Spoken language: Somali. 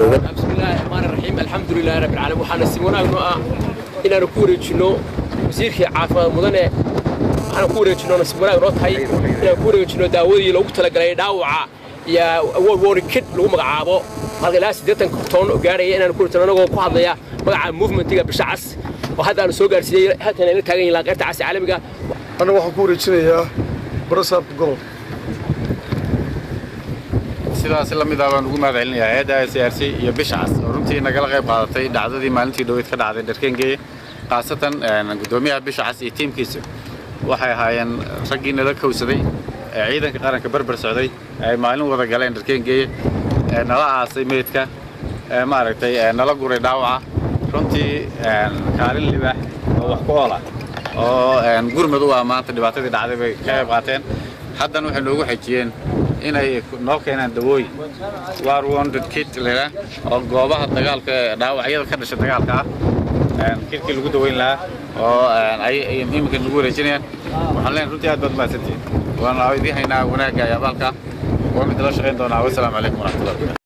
بسم الله الرحمن الرحيم الحمد لله رب العالمين وحنا سيمونا إن أنا كوري جنو وزير عافى مدنة أنا كوري جنو سيمونا روت هاي إن كوري جنو داودي لو قلت لك لا داوعة يا أول وور كيد لو مقعبه هذا لا سدتن كرتون وقاري إن أنا كوري جنو قاعد يا مقع موفمنت تيجا بشعس وهذا أنا سوق أرسل حتى أنا تاجين لاقيت عس عالمي أنا واحد كوري جنو يا برساب قلب sidaas la mid ah baan ugu mahadcelinayaa hay'adda SRC iyo Bishcas oo runtii nagala qayb qaadatay dhacdadii maalintii dhaweyd ka dhacday Dharkeengeeye qaasatan gudoomiyaha Bishcas iyo tiimkiisa waxay ahaayeen raggii nala kowsaday ciidanka qaranka barbar socday ay maalin wada galeen Dharkeengeeye nala aasay meedka maaragtay nala guray dhaawaca runtii kaalin libaax oo wax ku oola oo gurmadu waa maanta dhibaatadii dhacday bay ka qayb qaateen haddana waxay noogu xajiyeen inay noo keenaan dawooyin war wounded kit leeyahay oo goobaha dagaalka dhaawacyada ka dhashay dagaalka kidkii lagu daweyn lahaa oo ay imika lagu wareejinayaan waxaan leenahay runtii aad baad mahadsantihiin waana idin haynaa wanaagga iyo abaalka waan idin la shaqayn doonaa wassalaamu calaykum waraxmatullahi